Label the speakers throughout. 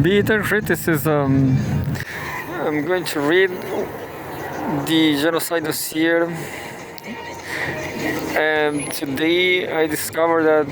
Speaker 1: Bitter criticism. I'm going to read the genocide dossier. And today I discovered that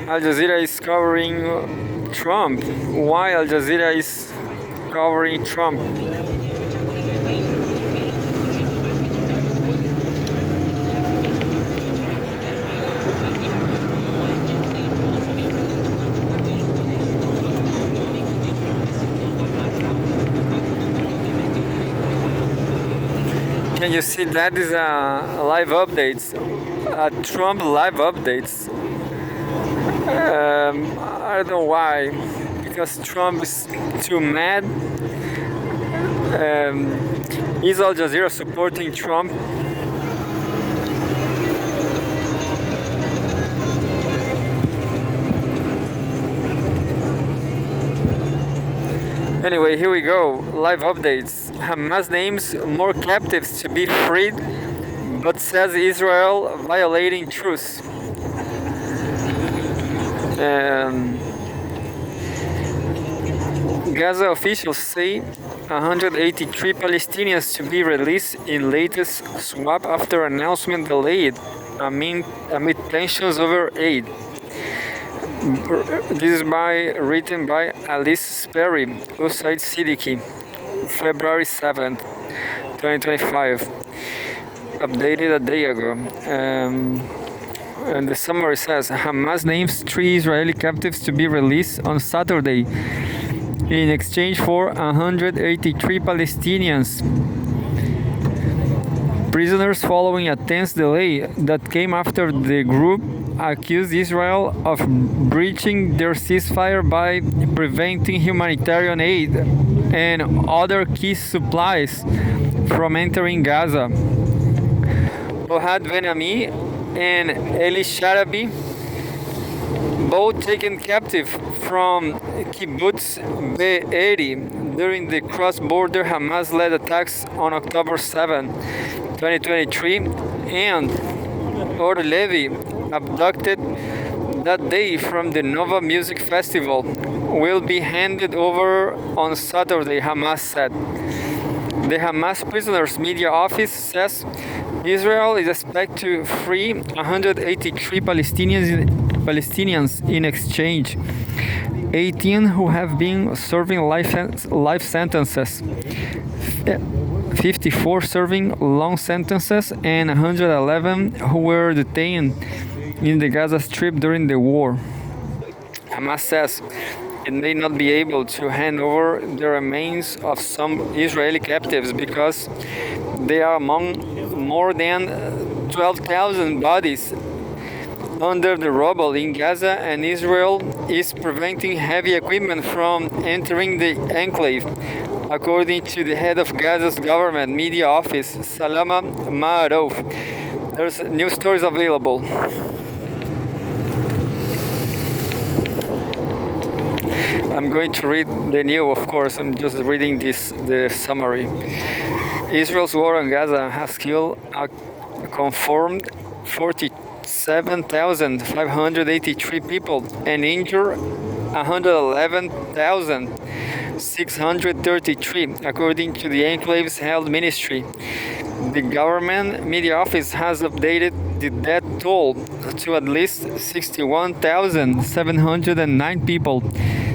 Speaker 1: Al Jazeera is covering Trump. Why Al Jazeera is covering Trump? Can you see that is a live updates, a Trump live updates? I don't know why, because Trump is too mad. Is Al Jazeera supporting Trump? Anyway, here we go. Live updates. Hamas names more captives to be freed, but says Israel violating truce. Gaza officials say 183 Palestinians to be released in latest swap after announcement delayed amid tensions over aid. This is written by Alice Sperry, Usaid Siddiqui, February 7th, 2025, updated a day ago. And the summary says Hamas names 3 Israeli captives to be released on Saturday in exchange for 183 Palestinians prisoners following a tense delay that came after the group accused Israel of breaching their ceasefire by preventing humanitarian aid and other key supplies from entering Gaza. Ohad Ben-Ami and Eli Sharabi, both taken captive from Kibbutz Be'eri during the cross-border Hamas-led attacks on October 7, 2023, and Or Levi, abducted that day from the Nova Music Festival, will be handed over on Saturday, Hamas said. The Hamas prisoners' media office says Israel is expected to free 183 Palestinians in exchange, 18 who have been serving life sentences, 54 serving long sentences, and 111 who were detained in the Gaza Strip during the war. Hamas says it may not be able to hand over the remains of some Israeli captives because they are among more than 12,000 bodies under the rubble in Gaza, and Israel is preventing heavy equipment from entering the enclave, according to the head of Gaza's government media office, Salama Ma'arov. There's new stories available. I'm going to read the new, of course. I'm just reading the summary. Israel's war on Gaza has killed a confirmed 47,583 people and injured 111,633, according to the Enclave's Health Ministry. The government media office has updated the death toll to at least 61,709 people,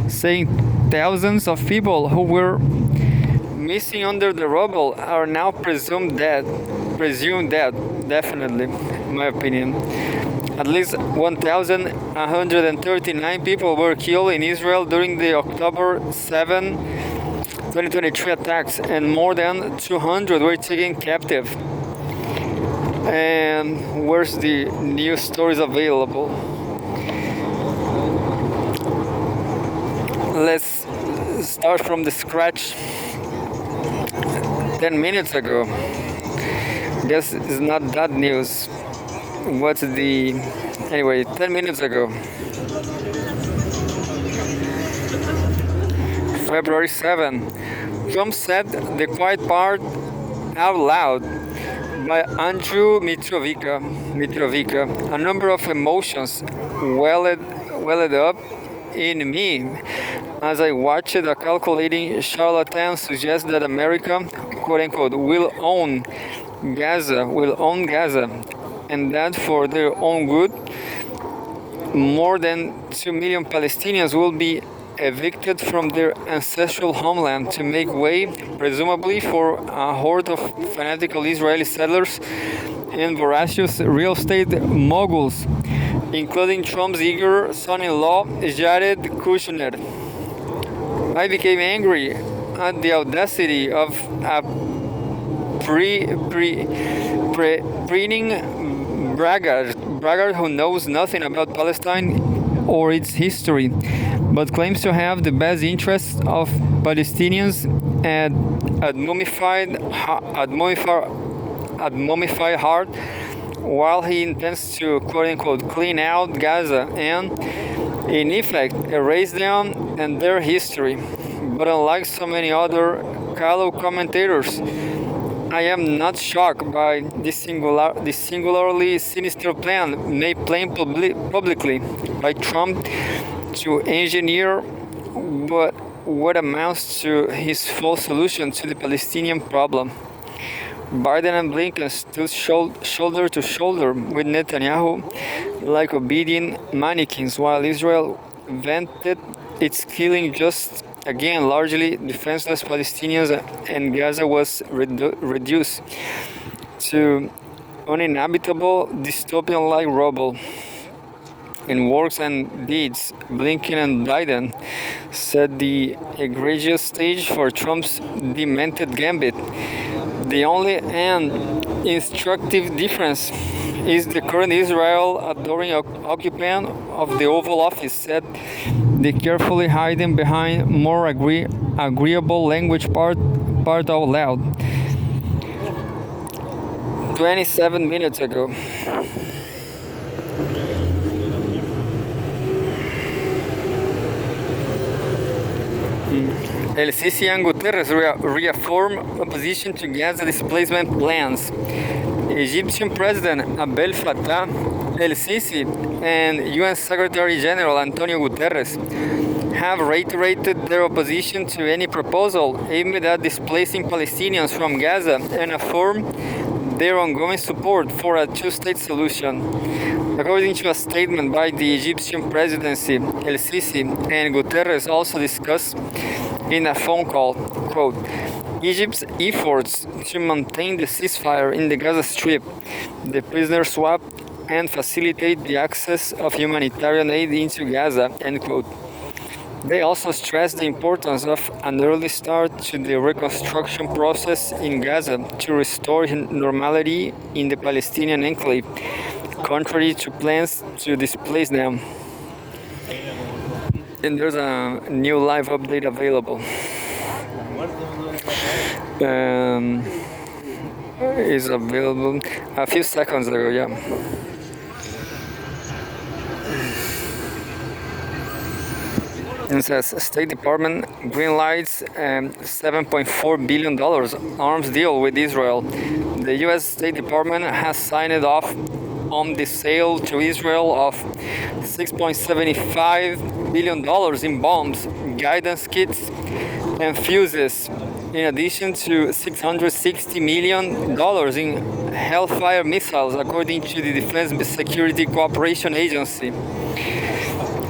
Speaker 1: saying thousands of people who were missing under the rubble are now presumed dead, definitely, in my opinion. At least 1,139 people were killed in Israel during the October 7, 2023 attacks, and more than 200 were taken captive. And where's the news stories available? Let's start from the scratch. 10 minutes ago. Guess it's not that news. What's the... Anyway, 10 minutes ago. February 7. Trump said the quiet part out loud by Andrew Mitrovica. A number of emotions welled up in me As I watched, a calculating charlatan suggests that America, quote unquote, will own Gaza, and that for their own good, more than 2 million Palestinians will be evicted from their ancestral homeland to make way, presumably, for a horde of fanatical Israeli settlers and voracious real estate moguls, including Trump's eager son-in-law, Jared Kushner. I became angry at the audacity of a preening braggart who knows nothing about Palestine or its history, but claims to have the best interests of Palestinians at mummified heart, while he intends to quote-unquote clean out Gaza and, in effect, erase them and their history. But unlike so many other callow commentators, I am not shocked by this singularly sinister plan made plain publicly by Trump to engineer what amounts to his false solution to the Palestinian problem. Biden and Blinken stood shoulder to shoulder with Netanyahu like obedient mannequins, while Israel vented its killing just again largely defenseless Palestinians, and Gaza was reduced to uninhabitable dystopian-like rubble. In words and deeds, Blinken and Biden set the egregious stage for Trump's demented gambit. The only and instructive difference is the current Israel adoring occupant of the Oval Office said they carefully hiding behind more agreeable language part out loud. 27 minutes ago. El Sisi and Guterres reaffirm opposition to Gaza displacement plans. Egyptian President Abdel Fattah El Sisi and UN Secretary General Antonio Guterres have reiterated their opposition to any proposal aimed at displacing Palestinians from Gaza and affirm their ongoing support for a two-state solution. According to a statement by the Egyptian presidency, El Sisi and Guterres also discussed in a phone call, quote, Egypt's efforts to maintain the ceasefire in the Gaza Strip, the prisoner swap, and facilitate the access of humanitarian aid into Gaza, end quote. They also stressed the importance of an early start to the reconstruction process in Gaza to restore normality in the Palestinian enclave, contrary to plans to displace them. And there's a new live update available. Is available a few seconds ago, yeah. It says State Department greenlights $7.4 billion arms deal with Israel. The U.S. State Department has signed off on the sale to Israel of $6.75 billion in bombs, guidance kits, and fuses, in addition to $660 million in Hellfire missiles, according to the Defense Security Cooperation Agency.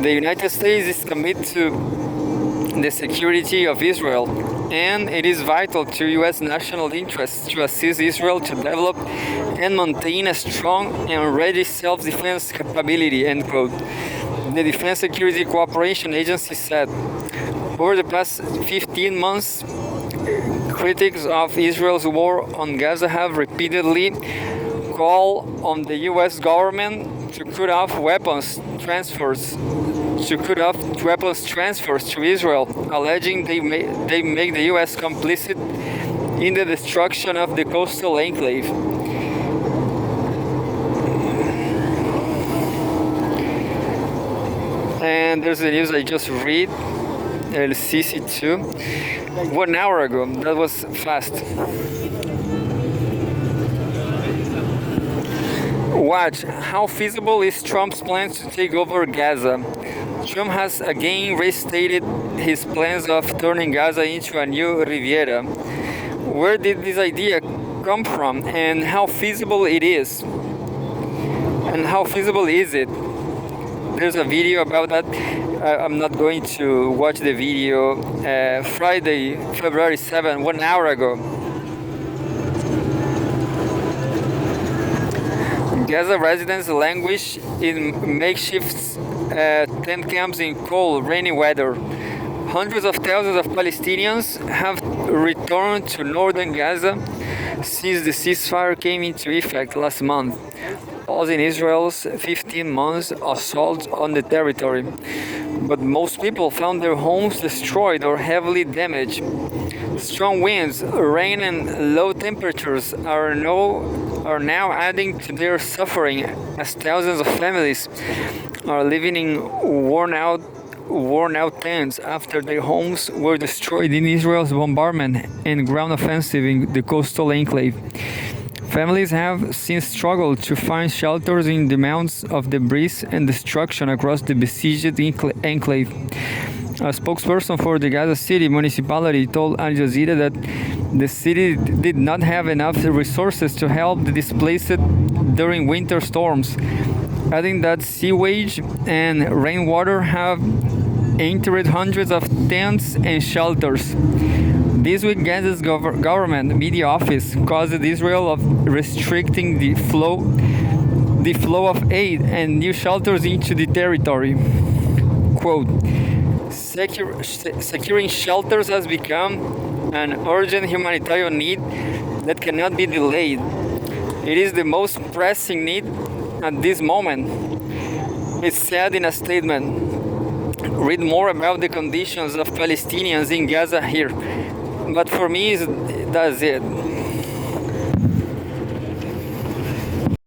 Speaker 1: The United States is committed to the security of Israel, and it is vital to U.S. national interests to assist Israel to develop and maintain a strong and ready self-defense capability, end quote. The Defense Security Cooperation Agency said, over the past 15 months, critics of Israel's war on Gaza have repeatedly called on the U.S. government to cut off weapons transfers to Israel, alleging they make the U.S. complicit in the destruction of the coastal enclave. And there's the news I just read, El Sisi too, 1 hour ago. That was fast. Watch, how feasible is Trump's plans to take over Gaza? Trump has again restated his plans of turning Gaza into a new Riviera. Where did this idea come from, and how feasible it is? And how feasible is it? There's a video about that. I'm not going to watch the video. Friday, February 7, 1 hour ago. Gaza residents languish in makeshift tent camps in cold, rainy weather. Hundreds of thousands of Palestinians have returned to northern Gaza since the ceasefire came into effect last month, pausing Israel's 15 months assault on the territory. But most people found their homes destroyed or heavily damaged. Strong winds, rain, and low temperatures are now adding to their suffering as thousands of families are living in worn out tents after their homes were destroyed in Israel's bombardment and ground offensive in the coastal enclave. Families have since struggled to find shelters in the mounds of debris and destruction across the besieged enclave. A spokesperson for the Gaza City municipality told Al Jazeera that the city did not have enough resources to help the displaced during winter storms, adding that sewage and rainwater have entered hundreds of tents and shelters. This week, Gaza's government media office accused Israel of restricting the flow of aid and new shelters into the territory. Quote, securing shelters has become an urgent humanitarian need that cannot be delayed. It is the most pressing need at this moment, it said in a statement. Read more about the conditions of Palestinians in Gaza here. But for me, that's it.